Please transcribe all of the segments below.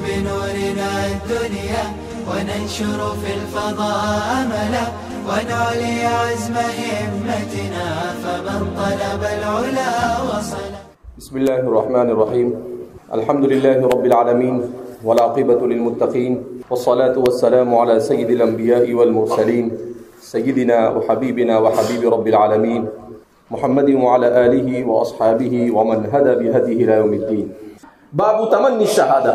بنورنا الدنيا وننشر في الفضاء أملا ونعلي عزم همتنا فمن طلب العلا وصل. بسم الله الرحمن الرحيم. الحمد لله رب العالمين والعاقبة للمتقين والصلاة والسلام على سيد الأنبياء والمرسلين سيدنا وحبيبنا وحبيب رب العالمين محمد وعلى آله وأصحابه ومن هدى بهديه إلى يوم الدين. باب تمنی الشہادہ،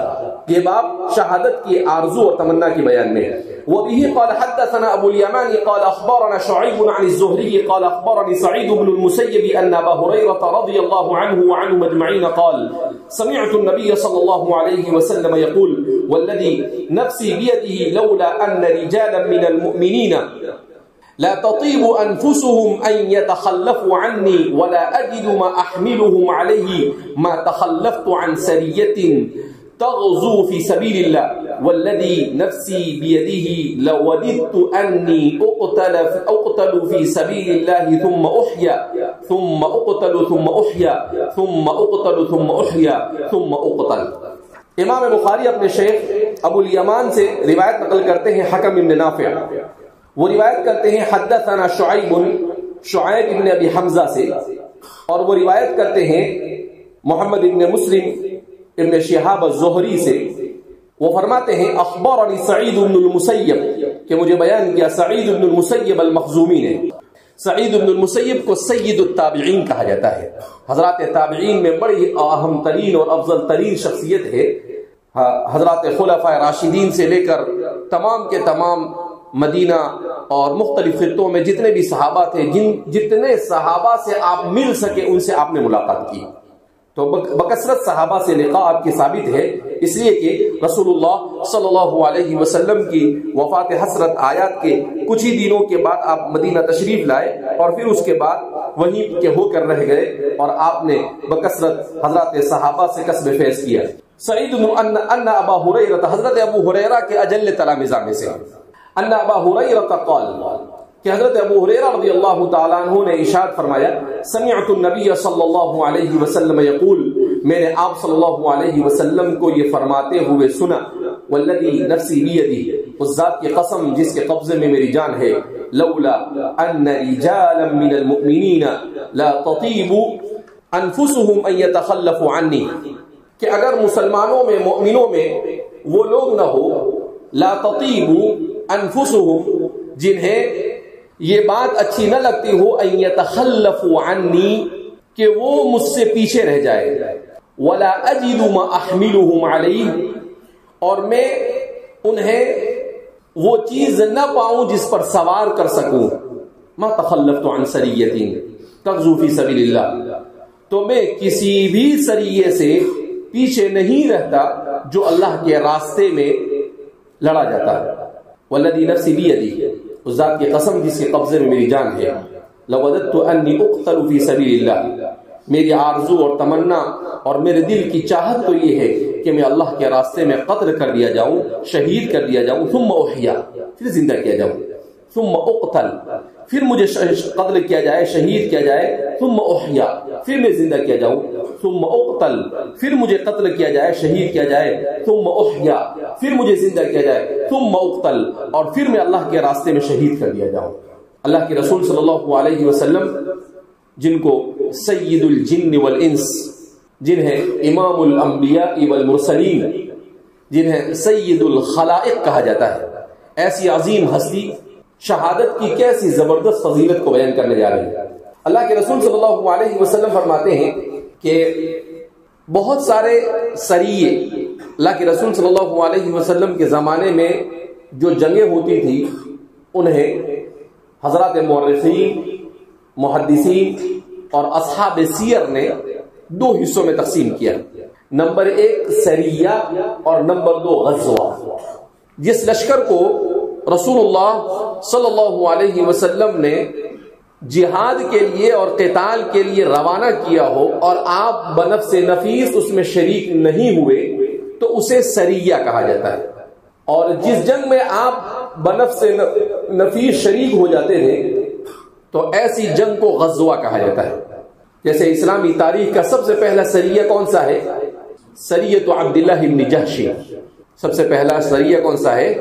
یہ باب شہادت کی آرزو اور تمنا کے بیان میں. وبه قال حدثنا ابو اليمان قال اخبرنا شعيب عن الزهري قال اخبرني سعيد بن المسيب ان ابا هريره رضي الله عنه وعنهم اجمعين قال سمعت النبي صلى الله عليه وسلم يقول والذي نفسي بيده لولا ان رجالا من المؤمنين لا تطيب أنفسهم أن يتخلفوا عني ولا أجد ما أحملهم عليه ما تخلفت عن سرية تغزو في سبيل الله والذي نفسي بيده لوددت أني أقتل في سبيل الله ثم أحيا ثم أقتل ثم أحيا ثم أقتل ثم أحيا ثم أقتل. امام بخاری اپنے شیخ ابو الیمان سے روایت نقل کرتے ہیں حکم بن نافع. وہ روایت کرتے ہیں حدثنا شعیب ابن ابی حمزہ سے، اور وہ روایت کرتے ہیں محمد ابن مسلم ابن شہاب الزہری سے. وہ فرماتے ہیں اخبرنی سعید بن المسیب، کہ مجھے بیان کیا سعید بن المسیب المخزومی نے. سعید بن المسیب کو سید التابعین کہا جاتا ہے. حضرات تابعین میں بڑی اہم ترین اور افضل ترین شخصیت ہے. حضرات خلفاء راشدین سے لے کر تمام کے تمام مدینہ اور مختلف خطوں میں جتنے بھی صحابہ تھے، جتنے صحابہ سے آپ مل سکے ان سے آپ نے ملاقات کی. تو بکثرت صحابہ سے لقاء آپ کی ثابت ہے، اس لیے کہ رسول اللہ صلی اللہ علیہ وسلم کی وفات حسرت آیات کے کچھ ہی دنوں کے بعد آپ مدینہ تشریف لائے اور پھر اس کے بعد وہیں کے ہو کر رہ گئے اور آپ نے بکثرت حضرات صحابہ سے کسب فیض کیا. سعید ان ابا ہریرہ، حضرت ابو ہریرہ کے اجل تلامذہ میں سے، ان ابا ہریرہ قال، کہ حضرت ابو ہریرہ رضی اللہ تعالیٰ عنہ نے ارشاد فرمایا سمعت النبی صلی اللہ علیہ وسلم یقول، میں نے آپ صلی اللہ علیہ وسلم کو یہ فرماتے ہوئے سنا، والذی نفسی بیدی، اس ذات کی قسم جس کے قبضے میں میری جان ہے، لولا ان رجالا من المؤمنین لا تطیب انفسهم ان یتخلفوا عنی، کہ اگر مسلمانوں میں مؤمنوں میں وہ لوگ نہ ہو، لا تطیب انفسهم، جنہیں یہ بات اچھی نہ لگتی ہو، ان یتخلفوا عنی، کہ وہ مجھ سے پیچھے رہ جائے، ولا اجد ما احملهم علیہ، اور میں انہیں وہ چیز نہ پاؤں جس پر سوار کر سکوں، ما تخلفت عن سریۃ تغزو فی سبیل اللہ، تو میں کسی بھی سریے سے پیچھے نہیں رہتا جو اللہ کے راستے میں لڑا جاتا ہے. والذی نفسی بیدی، اس ذات کی قسم جس کے قبضے میں میری جان ہے، لوددت انی اقتل فی سبیل اللہ، میری آرزو اور تمنا اور میرے دل کی چاہت تو یہ ہے کہ میں اللہ کے راستے میں قتل کر دیا جاؤں، شہید کر دیا جاؤں، ثم احیا، پھر زندہ کیا جاؤں، ثم اقتل، پھر مجھے قتل کیا جائے، شہید کیا جائے، ثم احیا، پھر میں زندہ کیا جاؤں، ثم اقتل، پھر مجھے قتل کیا جائے، شہید کیا جائے، ثم احیا، پھر مجھے زندہ کیا جائے، ثم اقتل، اور پھر میں اللہ کے راستے میں شہید کر دیا جاؤں. اللہ کے رسول صلی اللہ علیہ وسلم جن کو سید الجن والانس، جنہیں امام الانبیاء والمرسلین، جنہیں سید الخلائق کہا جاتا ہے، ایسی عظیم ہستی شہادت کی کیسی زبردست فضیلت کو بیان کرنے جا رہی ہے. اللہ کے رسول صلی اللہ علیہ وسلم فرماتے ہیں کہ بہت سارے سریے، اللہ کے رسول صلی اللہ علیہ وسلم کے زمانے میں جو جنگیں ہوتی تھی انہیں حضرات مورخین، محدثین اور اصحاب سیر نے دو حصوں میں تقسیم کیا. نمبر 1 سریہ اور نمبر 2 غزوہ. جس لشکر کو رسول اللہ صلی اللہ علیہ وسلم نے جہاد کے لیے اور قتال کے لیے روانہ کیا ہو اور آپ بنفس نفیس اس میں شریک نہیں ہوئے تو اسے سریہ کہا جاتا ہے. اور جس جنگ میں آپ بنفس نفیس شریک ہو جاتے تھے تو ایسی جنگ کو غزوہ کہا جاتا ہے. جیسے اسلامی تاریخ کا سب سے پہلا سریہ کون سا ہے؟ سریۃ عبداللہ بن جحش. سب سے پہلا سریہ کون سا ہے؟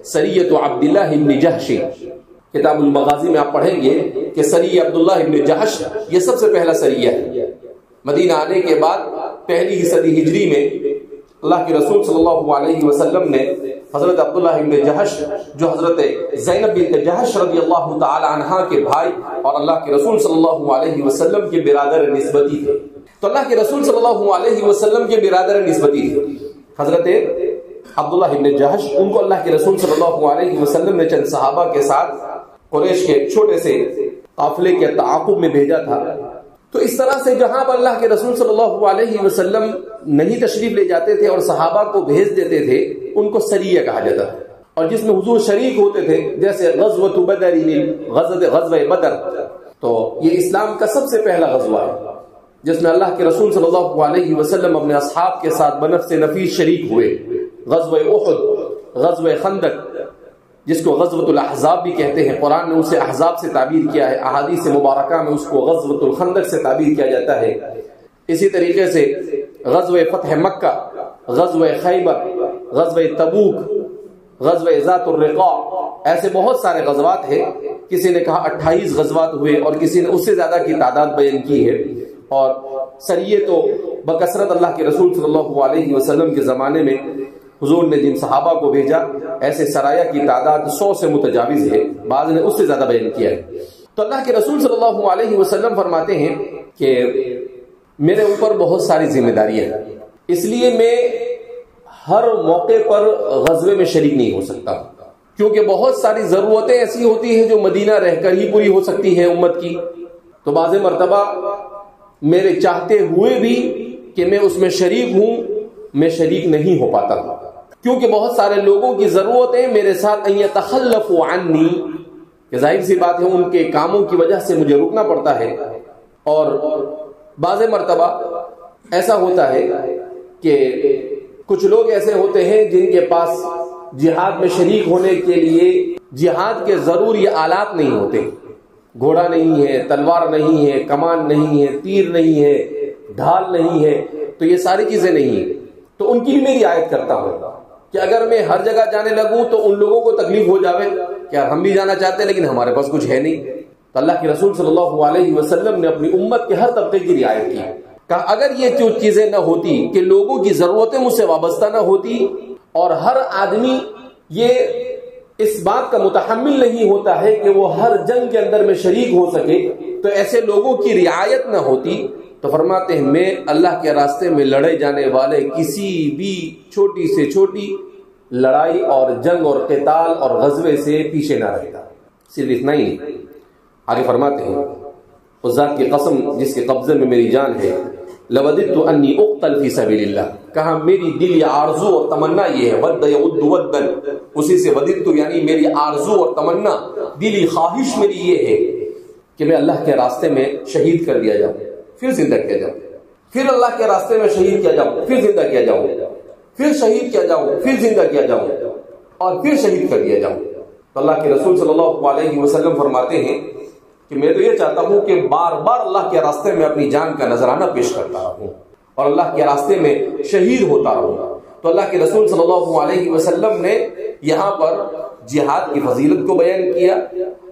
سریۃ عبداللہ ابن جحش. کتاب المغازی میں آپ پڑھیں گے کہ سریہ عبداللہ ابن جحش یہ سب سے پہلا سریہ ہے. مدینہ آنے کے بعد پہلی ہی صدی ہجری میں اللہ کے رسول صلی اللہ علیہ وسلم نے حضرت عبداللہ ابن جحش جو حضرت زینب بنت جحش رضی اللہ تعالی عنہا کے بھائی اور اللہ کے رسول صلی اللہ علیہ وسلم کے برادر نسبتی تھے، تو اللہ کے رسول صلی اللہ علیہ وسلم کے برادر نسبتی تھے حضرت عبداللہ ابن جحش. ان کو اللہ کے رسول صلی اللہ علیہ وسلم نے چند صحابہ کے ساتھ قریش کے چھوٹے سے قافلے کے تعاقب میں بھیجا تھا. تو اس طرح سے جہاں پر اللہ کے رسول صلی اللہ علیہ وسلم نہیں تشریف لے جاتے تھے اور صحابہ کو بھیج دیتے تھے ان کو سریہ کہا جاتا تھا. اور جس میں حضور شریک ہوتے تھے جیسے غزوۃ بدر، غزوہ بدر، تو یہ اسلام کا سب سے پہلا غزوہ ہے جس میں اللہ کے رسول صلی اللہ علیہ وسلم اپنے اصحاب کے ساتھ بنفس نفیس شریک ہوئے. غزوہ احد، غزوہ خندق جس کو غزوۃ الاحزاب بھی کہتے ہیں، قرآن نے اسے احزاب سے تعبیر کیا ہے، احادیث مبارکہ میں اس کو غزوۃ الخندق سے تعبیر کیا جاتا ہے. اسی طریقے سے غزوہ فتح مکہ، غزوہ خیبر، غزوہ تبوک، غزوہ ذات الرقاع، ایسے بہت سارے غزوات ہیں. کسی نے کہا 28 غزوات ہوئے اور کسی نے اس سے زیادہ کی تعداد بیان کی ہے. اور سریے تو بکثرت اللہ کے رسول صلی اللہ علیہ وسلم کے زمانے میں حضور نے جن صحابہ کو بھیجا ایسے سرایہ کی تعداد 100 سے متجاوز ہے، بعض نے اس سے زیادہ بیان کیا ہے. تو اللہ کے رسول صلی اللہ علیہ وسلم فرماتے ہیں کہ میرے اوپر بہت ساری ذمہ داریاں ہیں، اس لیے میں ہر موقع پر غزوے میں شریک نہیں ہو سکتا، کیونکہ بہت ساری ضرورتیں ایسی ہوتی ہیں جو مدینہ رہ کر ہی پوری ہو سکتی ہیں امت کی. تو بعض مرتبہ میرے چاہتے ہوئے بھی کہ میں اس میں شریک ہوں، میں شریک نہیں ہو پاتا کیونکہ بہت سارے لوگوں کی ضرورتیں میرے ساتھ ان یتخلفوا عنی، کہ ظاہر سی بات ہے ان کے کاموں کی وجہ سے مجھے رکنا پڑتا ہے. اور بعض مرتبہ ایسا ہوتا ہے کہ کچھ لوگ ایسے ہوتے ہیں جن کے پاس جہاد میں شریک ہونے کے لیے جہاد کے ضروری آلات نہیں ہوتے، گھوڑا نہیں ہے، تلوار نہیں ہے، کمان نہیں ہے، تیر نہیں ہے، ڈھال نہیں ہے، تو یہ ساری چیزیں نہیں ہیں. تو ان کی بھی میں رعایت کرتا ہوں کہ اگر میں ہر جگہ جانے لگوں تو ان لوگوں کو تکلیف ہو جاوے کہ ہم بھی جانا چاہتے ہیں لیکن ہمارے پاس کچھ ہے نہیں. تو اللہ کے رسول صلی اللہ علیہ وسلم نے اپنی امت کے ہر طبقے کی رعایت کی. کہا اگر یہ جو چیزیں نہ ہوتی کہ لوگوں کی ضرورتیں مجھ سے وابستہ نہ ہوتی اور ہر آدمی یہ اس بات کا متحمل نہیں ہوتا ہے کہ وہ ہر جنگ کے اندر میں شریک ہو سکے، تو ایسے لوگوں کی رعایت نہ ہوتی. تو فرماتے ہیں میں اللہ کے راستے میں لڑے جانے والے کسی بھی چھوٹی سے چھوٹی لڑائی اور جنگ اور قتال اور غزوے سے پیچھے نہ رہتا. صرف اتنا ہی نہیں، آگے فرماتے ہیں اس ذات کی قسم جس کے قبضے میں میری جان ہے، لوددت انی اقتل فی سبیل اللہ، کہا میری دلی آرزو اور تمنا یہ ہے، ود یود ودن، اسی سے وددت یعنی میری آرزو اور تمنا، دلی خواہش میری یہ ہے کہ میں اللہ کے راستے میں شہید کر دیا جاؤں، پھر زندہ کیا جاؤں، پھر اللہ کے راستے میں شہید کیا جاؤں، پھر زندہ کیا جاؤں، پھر شہید کیا جاؤں، پھر زندہ کیا جاؤں اور پھر شہید کر دیا جاؤں. تو اللہ کے رسول صلی اللہ علیہ وسلم فرماتے ہیں کہ میں تو یہ چاہتا ہوں کہ بار بار اللہ کے راستے میں اپنی جان کا نذرانہ پیش کرتا رہوں اور اللہ کے راستے میں شہید ہوتا رہوں. تو اللہ کے رسول صلی اللہ علیہ وسلم نے یہاں پر جہاد کی فضیلت کو بیان کیا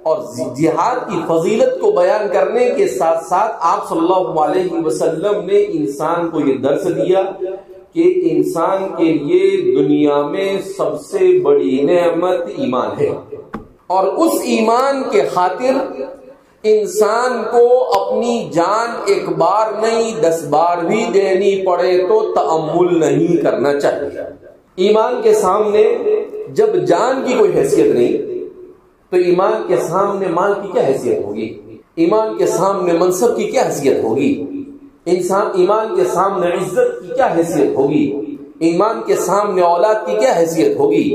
اور جہاد کی فضیلت کو بیان کرنے کے ساتھ ساتھ آپ صلی اللہ علیہ وسلم نے انسان کو یہ درس دیا کہ انسان کے لیے دنیا میں سب سے بڑی نعمت ایمان ہے اور اس ایمان کے خاطر انسان کو اپنی جان ایک بار نہیں 10 بار بھی دینی پڑے تو تأمل نہیں کرنا چاہیے. ایمان کے سامنے جب جان کی کوئی حیثیت نہیں تو ایمان کے سامنے مال کی کیا حیثیت ہوگی، ایمان کے سامنے منصب کی کیا حیثیت ہوگی، ایمان کے سامنے عزت کی کیا حیثیت ہوگی، ایمان کے سامنے اولاد کی کیا حیثیت ہوگی.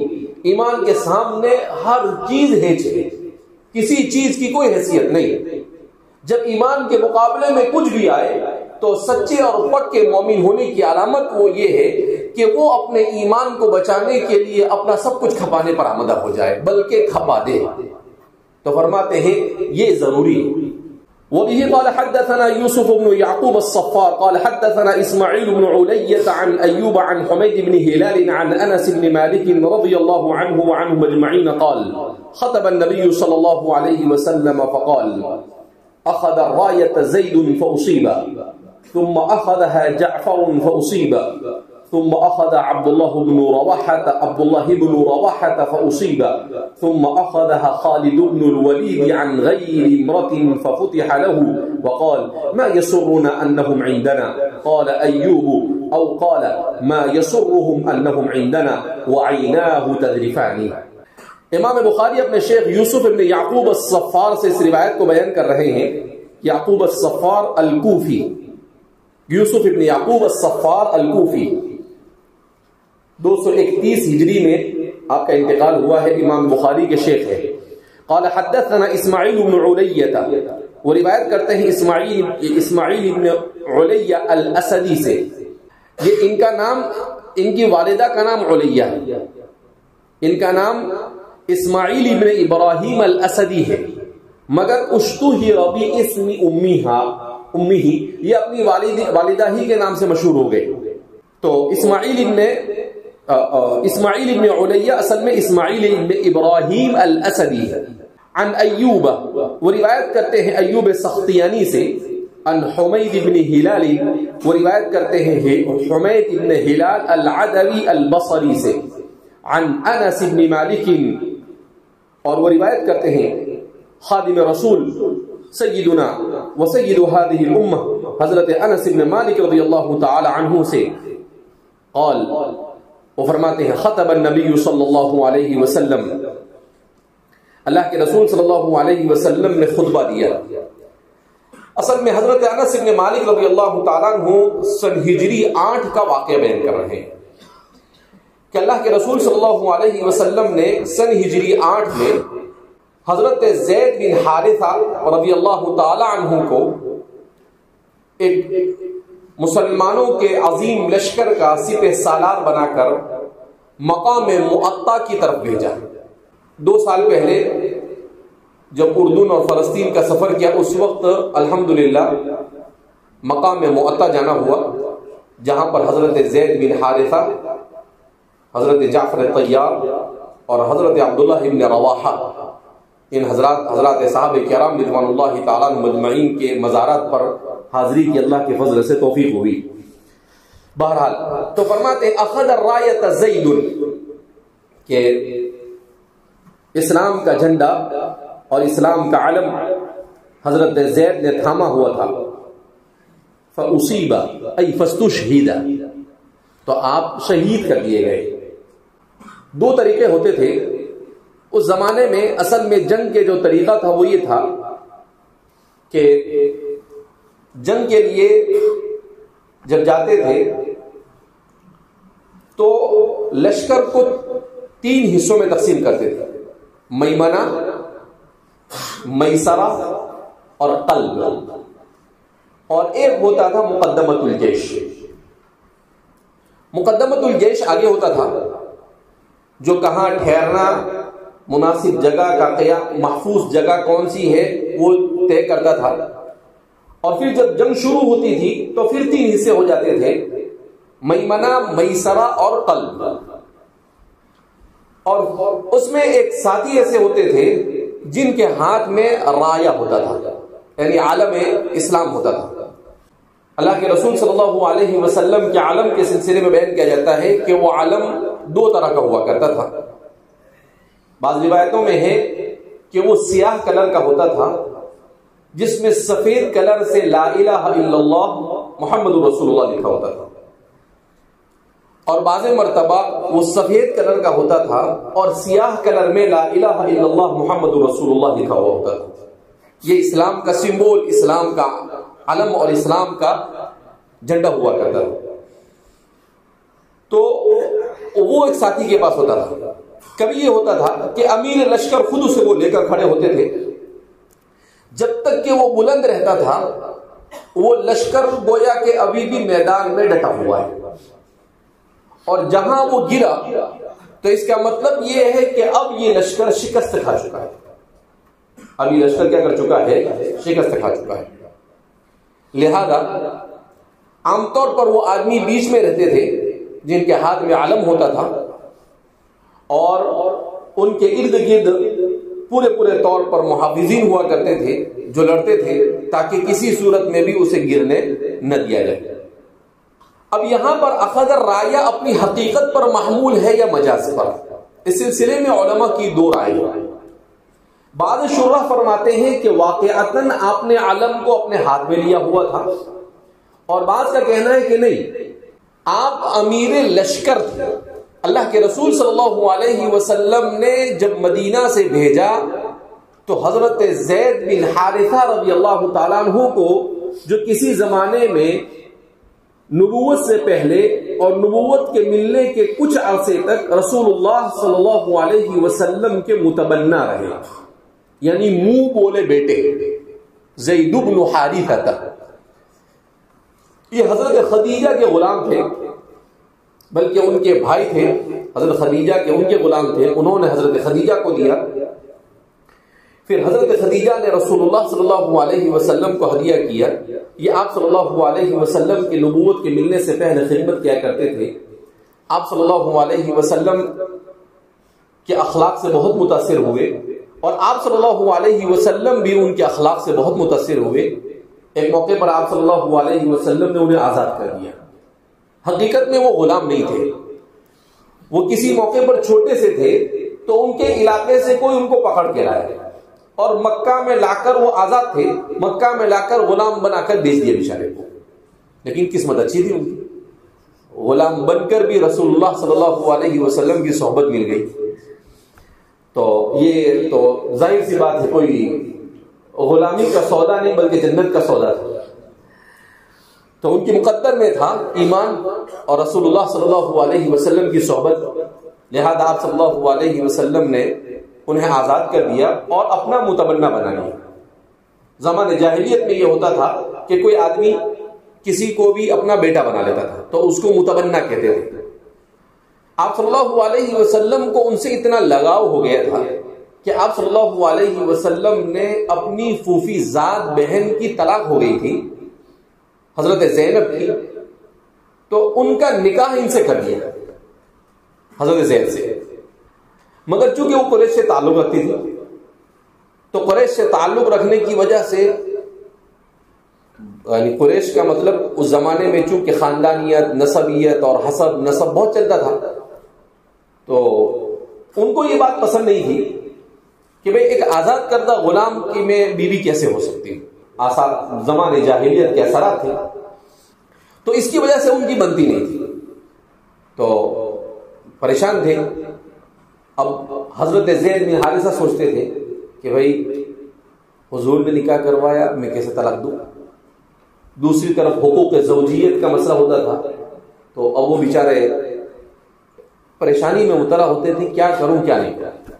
ایمان کے سامنے ہر چیز ہیچ ہے، کسی چیز کی کوئی حیثیت نہیں. جب ایمان کے مقابلے میں کچھ بھی آئے تو سچے اور پکے مومن ہونے کی علامت وہ یہ ہے کہ وہ اپنے ایمان کو بچانے کے لیے اپنا سب کچھ کھپانے پر آمادہ ہو جائے، بلکہ کھپا دے. تو فرماتے ہیں یہ ضروری ہے وبه قال حدثنا يوسف بن يعقوب الصفار قال حدثنا إسماعيل بن علية عن أيوب عن حميد بن هلال عن أنس بن مالك رضي الله عنه وعنهم أجمعين قال خطب النبي صلى الله عليه وسلم فقال أخذ الراية زيد فأصيب ثم أخذها جعفر فأصيب ثم أخذ عبد الله بن رواحة فأصيب ثم أخذها خالد بن الوليد عن غير امرة ففتح له وقال ما يسرنا أنهم عندنا قال أيوب أو قال ما يسرهم أنهم عندنا وعيناه تذرفان. امام بخاری اپنے شیخ یوسف ابن یعقوب الصفار سے اس روایت کو بیان کر رہے ہیں. یعقوب الصفار الکوفی، یوسف ابن یعقوب الصفار الکوفی 231 ہجری میں آپ کا انتقال ہوا ہے. امام بخاری کے شیخ ہے. قال حدثنا اسماعیل بن علیہ، وہ روایت کرتے ہیں اسماعیل بن علیہ الاسدی سے. یہ ان کا نام، ان کی والدہ کا نام علیہ ہے. ان کا نام اسماعیل ابن ابراہیم الاسدی ہے، مگر اشتہر باسم امی ہی، یہ اپنی والدہ ہی کے نام سے مشہور ہو گئے. تو اسماعیل ابن علیہ اصل میں اسماعیل ابن ابراہیم الاسدی ہے. عن ایوب، وہ روایت کرتے ہیں ایوب سختیانی سے. عن حمید ابن ہلال، وہ روایت کرتے ہیں حمید ابن ہلال العدوی البصری سے. عن انس ابن مالک، اور وہ روایت کرتے ہیں خادم رسول سیدنا و سید هذه الامہ حضرت انس ابن مالک رضی اللہ تعالی عنہ سے. قال، وہ فرماتے ہیں خطب النبی صلی اللہ علیہ وسلم، اللہ کے رسول صلی اللہ علیہ وسلم نے خطبہ دیا. اصل میں حضرت انس ابن مالک رضی اللہ تعالیٰ عنہ سن ہجری 8 کا واقعہ بیان کر رہے ہیں کہ اللہ کے رسول صلی اللہ علیہ وسلم نے سن ہجری 8 میں حضرت زید بن حارثہ رضی اللہ تعالیٰ عنہ کو ایک مسلمانوں کے عظیم لشکر کا سپہ سالار بنا کر مقام معطا کی طرف بھیجا. 2 سال پہلے جب اردن اور فلسطین کا سفر کیا، اس وقت الحمدللہ مقام معطا جانا ہوا، جہاں پر حضرت زید بن حارثہ، حضرت جعفر طیار اور حضرت عبداللہ بن رواحہ، ان حضرات صحابہ کرام رضوان اللہ تعالیٰ مجمعین کے مزارات پر حاضری کی اللہ کے فضل سے توفیق ہوئی. بہرحال تو فرماتے اخذ الرایۃ زید، کہ اسلام کا جھنڈا اور اسلام کا علم حضرت زید نے تھاما ہوا تھا. فاصیب ای فاستشہد، تو آپ شہید کر دیے گئے. 2 طریقے ہوتے تھے اس زمانے میں. اصل میں جنگ کے جو طریقہ تھا وہ یہ تھا کہ جنگ کے لیے جب جاتے تھے تو لشکر کو 3 حصوں میں تقسیم کرتے تھے: میمنہ، میسرہ اور قلب. اور ایک ہوتا تھا مقدمۃ الجیش. مقدمۃ الجیش آگے ہوتا تھا، جو کہاں ٹھہرنا، مناسب جگہ کا قیام، محفوظ جگہ کون سی ہے وہ طے کرتا تھا. اور پھر جب جنگ شروع ہوتی تھی تو پھر 3 حصے ہو جاتے تھے: میمنہ، میسرہ اور قلب. اور اس میں ایک ساتھی ایسے ہوتے تھے جن کے ہاتھ میں رایا ہوتا تھا، یعنی عالم اسلام ہوتا تھا. اللہ کے رسول صلی اللہ علیہ وسلم کے عالم کے سلسلے میں بیان کیا جاتا ہے کہ وہ عالم 2 طرح کا ہوا کرتا تھا. بعض روایتوں میں ہے کہ وہ سیاہ کلر کا ہوتا تھا، جس میں سفید کلر سے لا الہ الا اللہ محمد رسول اللہ لکھا ہوتا تھا. اور بعض مرتبہ وہ سفید کلر کا ہوتا تھا اور سیاہ کلر میں لا الہ الا اللہ محمد رسول اللہ لکھا ہوا ہوتا تھا. یہ اسلام کا سمبول، اسلام کا علم اور اسلام کا جھنڈا ہوا کرتا تھا. تو وہ ایک ساتھی کے پاس ہوتا تھا. کبھی یہ ہوتا تھا کہ امیر لشکر خود اسے وہ لے کر کھڑے ہوتے تھے. جب تک کہ وہ بلند رہتا تھا وہ لشکر گویا کہ ابھی بھی میدان میں ڈٹا ہوا ہے، اور جہاں وہ گرا تو اس کا مطلب یہ ہے کہ اب یہ لشکر شکست کھا چکا ہے. اب یہ لشکر کیا کر چکا ہے؟ شکست کھا چکا ہے. لہذا عام طور پر وہ آدمی بیچ میں رہتے تھے جن کے ہاتھ میں علم ہوتا تھا اور ان کے ارد گرد پورے طور پر محافظین ہوا کرتے تھے جو لڑتے تھے تاکہ کسی صورت میں بھی اسے گرنے نہ دیا جائے. اب یہاں پر اخذ الرایہ اپنی حقیقت پر محمول ہے یا مجاز پر؟ اس سلسلے میں علماء کی دو رائے ہیں. بعض شرح فرماتے ہیں کہ واقعتاً آپ نے علم کو اپنے ہاتھ میں لیا ہوا تھا، اور بعض کا کہنا ہے کہ نہیں، آپ امیر لشکر تھے. اللہ کے رسول صلی اللہ علیہ وسلم نے جب مدینہ سے بھیجا تو حضرت زید بن حارثہ رضی اللہ تعالیٰ عنہ کو، جو کسی زمانے میں نبوت سے پہلے اور نبوت کے ملنے کے کچھ عرصے تک رسول اللہ صلی اللہ علیہ وسلم کے متبنہ رہے، یعنی منہ بولے بیٹے، زید بن حارثہ تک. یہ حضرت خدیجہ کے غلام تھے، بلکہ ان کے بھائی تھے حضرت خدیجہ کے، ان کے غلام تھے، انہوں نے حضرت خدیجہ کو دیا. پھر حضرت خدیجہ نے رسول اللہ صلی اللہ علیہ وسلم کو ہدیہ کیا. یہ آپ صلی اللہ علیہ وسلم کی نبوت کے ملنے سے پہلے خدمت کیا کرتے تھے. آپ صلی اللہ علیہ وسلم کے اخلاق سے بہت متاثر ہوئے اور آپ صلی اللہ علیہ وسلم بھی ان کے اخلاق سے بہت متاثر ہوئے. ایک موقع پر آپ صلی اللہ علیہ وسلم نے انہیں آزاد کر دیا. حقیقت میں وہ غلام نہیں تھے، وہ کسی موقع پر چھوٹے سے تھے تو ان کے علاقے سے کوئی ان کو پکڑ کے لایا اور مکہ میں لا کر، وہ آزاد تھے، مکہ میں لا کر غلام بنا کر بیچ دیا بیچارے کو. لیکن قسمت اچھی تھی ان کی، غلام بن کر بھی رسول اللہ صلی اللہ علیہ وسلم کی صحبت مل گئی. تو یہ تو ظاہر سی بات ہے، کوئی غلامی کا سودا نہیں بلکہ جنت کا سودا تھا. تو ان کی مقدر میں تھا ایمان اور رسول اللہ صلی اللہ علیہ وسلم کی صحبت. لہذا آپ صلی اللہ علیہ وسلم نے انہیں آزاد کر دیا اور اپنا متبنہ بنا لیا. زمانہ جاہلیت میں یہ ہوتا تھا کہ کوئی آدمی کسی کو بھی اپنا بیٹا بنا لیتا تھا تو اس کو متبنہ کہتے تھے. آپ صلی اللہ علیہ وسلم کو ان سے اتنا لگاؤ ہو گیا تھا کہ آپ صلی اللہ علیہ وسلم نے اپنی پھوپھی زاد بہن کی طلاق ہو گئی تھی حضرت زینب کی، تو ان کا نکاح ان سے کر دیا حضرت زید سے. مگر چونکہ وہ قریش سے تعلق رکھتی تھی تو قریش سے تعلق رکھنے کی وجہ سے، یعنی قریش کا مطلب اس زمانے میں چونکہ خاندانیت، نسبیت اور حسب نسب بہت چلتا تھا، تو ان کو یہ بات پسند نہیں تھی کہ بھئی ایک آزاد کردہ غلام کی میں بیوی کیسے ہو سکتی. آثار زمانے جاہلیت کے اثرات تھے، تو اس کی وجہ سے ان کی بنتی نہیں تھی، تو پریشان تھے. اب حضرت زید بن حارثہ سوچتے تھے کہ بھئی حضور نے نکاح کروایا، میں کیسے طلاق دوں. دوسری طرف حقوق زوجیت کا مسئلہ ہوتا تھا، تو اب وہ بیچارے پریشانی میں مبتلا ہوتے تھے، کیا کروں کیا نہیں کروں.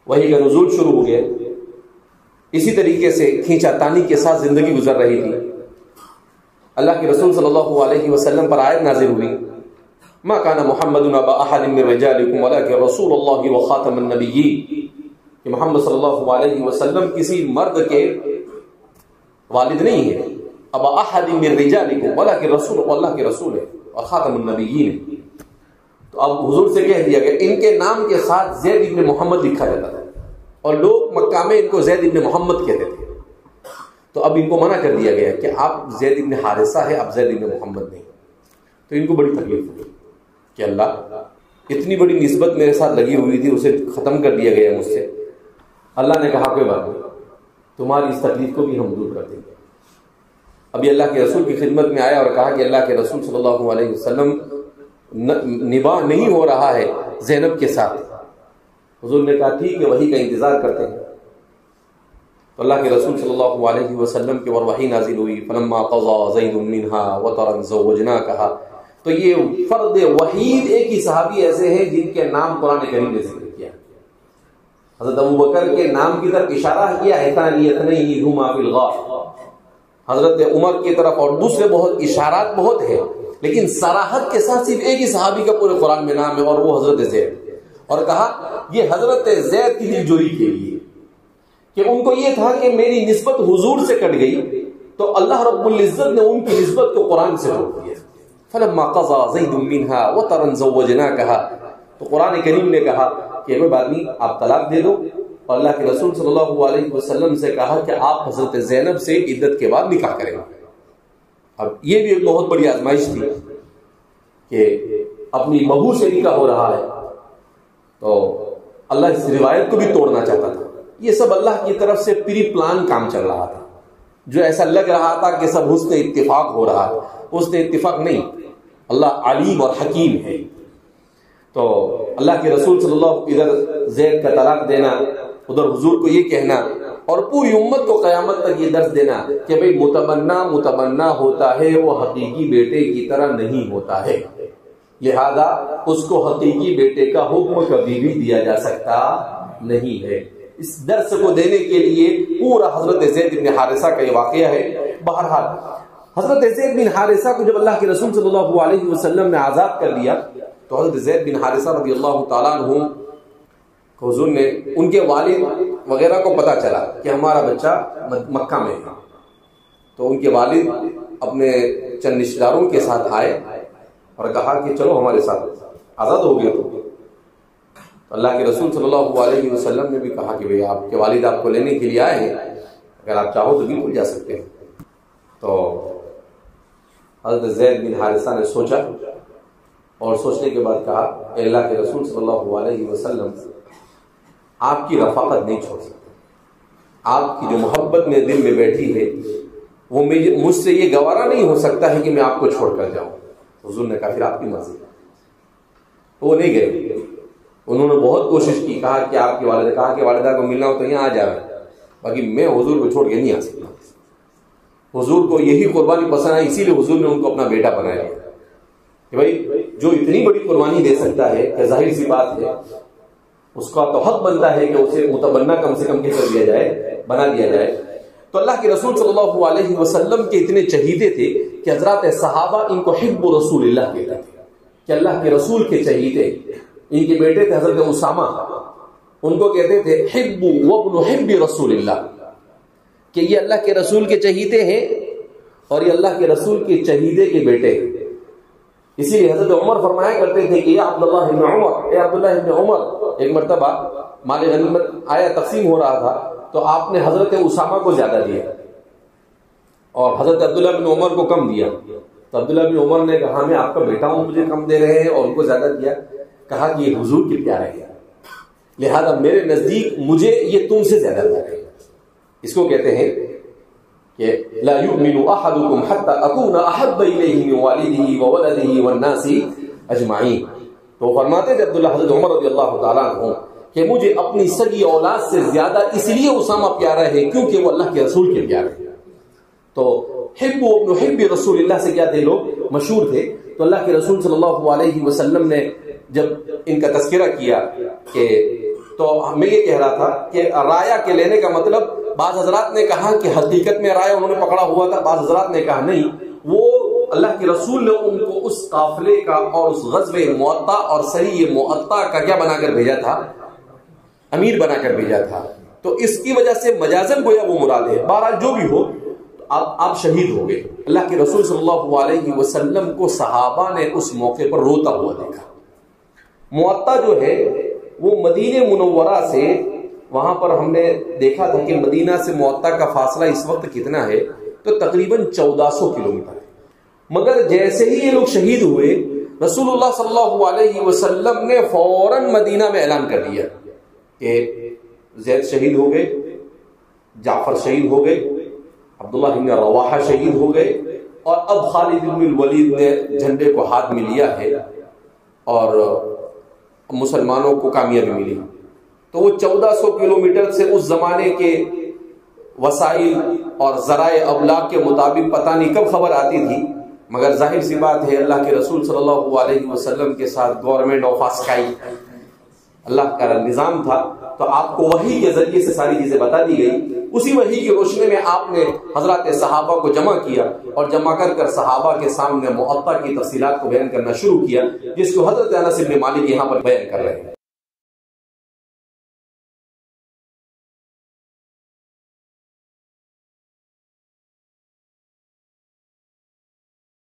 وحی کا نزول شروع ہو گیا. اسی طریقے سے کھینچا تانی کے ساتھ زندگی گزر رہی تھی. اللہ کے رسول صلی اللہ علیہ وسلم پر آیت نازل ہوئی، ما کان محمد ابا احد من رجالکم ولکن رسول اللہ وخاتم النبیین، کہ محمد صلی اللہ علیہ وسلم کسی مرد کے والد نہیں ہے. ابا احد من رجالکم ولکن رسول، اللہ کے رسول ہے اور خاتم النبیین ہے. تو اب حضور سے کہہ دیا گیا، ان کے نام کے ساتھ زید ابن محمد لکھا جاتا تھا اور لوگ مکہ میں ان کو زید ابن محمد کہتے تھے. تو اب ان کو منع کر دیا گیا کہ آپ زید ابن حارثہ ہے، آپ زید ابن محمد نہیں. تو ان کو بڑی تکلیف ہوئی کہ اللہ اتنی بڑی نسبت میرے ساتھ لگی ہوئی تھی، اسے ختم کر دیا گیا مجھ سے. اللہ نے کہا کوئی بات نہیں، تمہاری اس تکلیف کو بھی ہم دور کر دیں گے. ابھی اللہ کے رسول کی خدمت میں آیا اور کہا کہ اللہ کے رسول صلی اللہ علیہ وسلم نباہ نہیں ہو رہا ہے زینب کے ساتھ. حضور نے کہا ٹھیک ہے، وحی کا انتظار کرتے ہیں. تو اللہ کے رسول صلی اللہ علیہ وسلم کے وحی نازل ہوئی، فلما قضى زید منها وطرا زوجناکہا. تو یہ فرد وحید ایک ہی صحابی ایسے ہیں جن کے نام قرآن کریم نے ذکر کیا. حضرت ابوبکر کے نام کی طرف اشارہ کیا ہے، ثنیتنین ہما فی الغار. حضرت عمر کی طرف اور دوسرے بہت اشارات بہت ہیں، لیکن صراحت کے ساتھ صرف ایک ہی صحابی کا پورے قرآن میں نام ہے اور وہ حضرت زید. اور کہا یہ حضرت زید کی دل جوئی کے لیے کہ ان کو یہ تھا کہ میری نسبت حضور سے کٹ گئی تو اللہ رب العزت نے ان کی نسبت کو قرآن سے جوڑ دیا. فلما قضى زید منها وطرا زوجناكها، تو قرآن کریم نے کہا کہ کوئی بات نہیں، آپ طلاق دے دو. اور اللہ کے رسول صلی اللہ علیہ وسلم سے کہا کہ آپ حضرت زینب سے عدت کے بعد نکاح کریں. اب یہ بھی ایک بہت بڑی آزمائش تھی کہ اپنی بہو سے نکاح ہو رہا ہے، تو اللہ اس روایت کو بھی توڑنا چاہتا تھا. یہ سب اللہ کی طرف سے پری پلان کام چل رہا تھا. جو ایسا لگ رہا تھا کہ سب حسن اتفاق ہو رہا ہے، حسن اتفاق نہیں، اللہ علیم اور حکیم ہے. تو اللہ کے رسول صلی اللہ ادھر زید کا طلاق دینا، ادھر حضور کو یہ کہنا، اور پوری امت کو قیامت تک یہ درس دینا کہ بھئی متمنا ہوتا ہے، وہ حقیقی بیٹے کی طرح نہیں ہوتا ہے، لہذا اس کو حقیقی بیٹے کا حکم کبھی بھی دیا جا سکتا نہیں ہے. اس درس کو دینے کے لیے پورا حضرت زید بن حارثہ کا یہ واقعہ ہے. بہرحال حضرت زید بن حارثہ کو جب اللہ کے رسول صلی اللہ علیہ وسلم نے آزاد کر دیا تو حضرت زید بن حارثہ رضی اللہ تعالیٰ عنہ حضور نے، ان کے والد وغیرہ کو پتا چلا کہ ہمارا بچہ مکہ میں ہے، تو ان کے والد اپنے چند رشتہ داروں کے ساتھ آئے اور کہا کہ چلو ہمارے ساتھ، آزاد ہو گئے. تو اللہ کے رسول صلی اللہ علیہ وسلم نے بھی کہا کہ بھئی آپ کے والد آپ کو لینے کے لیے آئے ہیں، اگر آپ چاہو تو بالکل جا سکتے ہیں. تو حضرت زید بن حارثہ نے سوچا اور سوچنے کے بعد کہا کہ اللہ کے رسول صلی اللہ علیہ وسلم آپ کی رفاقت نہیں چھوڑ سکتے، آپ کی جو محبت میں دل میں بیٹھی ہے وہ مجھ سے یہ گوارا نہیں ہو سکتا ہے کہ میں آپ کو چھوڑ کر جاؤں. حضور نے کہا پھر آپ کی مرضی. وہ نہیں گئے. انہوں نے بہت کوشش کی، کہا کہ آپ کی والدہ، کہا کہ والدہ کو ملنا ہو تو یہاں آ جائے، باقی میں حضور کو چھوڑ کے نہیں آ سکتا. حضور کو یہی قربانی پسند آئی، اسی لیے حضور نے ان کو اپنا بیٹا بنایا کہ بھائی جو اتنی بڑی قربانی دے سکتا ہے کہ ظاہر سی بات ہے اس کا تو حق بنتا ہے کہ اسے متبنہ کم سے کم کر دیا جائے، بنا دیا جائے. تو اللہ کے رسول صلی اللہ علیہ وسلم کے اتنے چہیدے تھے کہ حضرات صحابہ ان کو حب رسول اللہ کہتے تھے کہ اللہ کے رسول کے چہیدے. ان کے بیٹے تھے حضرت اسامہ، ان کو کہتے تھے حب وابن حب رسول اللہ، کہ یہ اللہ کے رسول کے چہیدے ہیں اور یہ اللہ کے رسول کے چہیدے کے بیٹے ہیں. اسی لیے حضرت عمر فرمایا کرتے تھے کہ یا عبداللہ ابن عمر، اے عبداللہ ابن عمر. ایک مرتبہ مال غنیمت آیا تقسیم ہو رہا تھا تو آپ نے حضرت اسامہ کو زیادہ دیا اور حضرت عبداللہ ابن عمر کو کم دیا. تو عبداللہ ابن عمر نے کہا میں آپ کا بیٹا ہوں، مجھے کم دے رہے ہیں، اور ان کو زیادہ دیا. کہا کہ یہ حضور کے پیارے ہیں، لہذا میرے نزدیک مجھے یہ تم سے زیادہ پیارے ہیں. اس کو کہتے ہیں کہ لا یؤمن احدکم حتی اکون احب الیہ من والدہ وولدہ والناس اجمعین. تو فرماتے تھے عبداللہ حضرت عمر رضی اللہ تعالیٰ عنہ کہ مجھے اپنی سگی اولاد سے زیادہ اس لیے اسامہ پیارا ہے کیونکہ وہ اللہ کے رسول کے پیارے ہیں. تو حب ابن حب رسول اللہ سے کیا تھے، لوگ مشہور تھے. تو اللہ کے رسول صلی اللہ علیہ وسلم نے جب ان کا تذکرہ کیا کہ تو میں یہ کہہ رہا تھا کہ رایا کے لینے کا مطلب، بعض حضرات نے کہا کہ حقیقت میں رایا انہوں نے پکڑا ہوا تھا، بعض حضرات نے کہا نہیں، وہ اللہ کے رسول نے ان کو اس قافلے کا اور اس غزوہ معطا اور سریہ معطا کا کیا بنا کر بھیجا تھا، امیر بنا کر بھیجا تھا. تو اس کی وجہ سے مجازن گویا وہ مراد ہے. بہرحال جو بھی ہو آپ شہید ہو گئے. اللہ کے رسول صلی اللہ علیہ وسلم کو صحابہ نے اس موقع پر روتا ہوا دیکھا. معطا جو ہے وہ مدینہ منورہ سے، وہاں پر ہم نے دیکھا تھا کہ مدینہ سے معطا کا فاصلہ اس وقت کتنا ہے، تو تقریباً 1400 کلومیٹر ہے. مگر جیسے ہی یہ لوگ شہید ہوئے رسول اللہ صلی اللہ علیہ وسلم نے فوراً مدینہ میں اعلان کر دیا کہ زید شہید ہو گئے، جعفر شہید ہو گئے، عبداللہ بن رواحہ شہید ہو گئے، اور اب خالد بن الولید نے جھنڈے کو ہاتھ میں لیا ہے اور مسلمانوں کو کامیابی ملی. تو وہ 1400 کلومیٹر سے اس زمانے کے وسائل اور ذرائع ابلاغ کے مطابق پتہ نہیں کب خبر آتی تھی، مگر ظاہر سی بات ہے اللہ کے رسول صلی اللہ علیہ وسلم کے ساتھ گورنمنٹ آف اسکائی، اللہ کا نظام تھا. تو آپ کو وحی کے ذریعے سے ساری چیزیں بتا دی گئی. اسی وحی کی روشنی میں آپ نے حضرات صحابہ کو جمع کیا اور جمع کر صحابہ کے سامنے معطا کی تفصیلات کو بیان کرنا شروع کیا، جس کو حضرت انس بن مالک یہاں پر بیان کر رہے ہیں.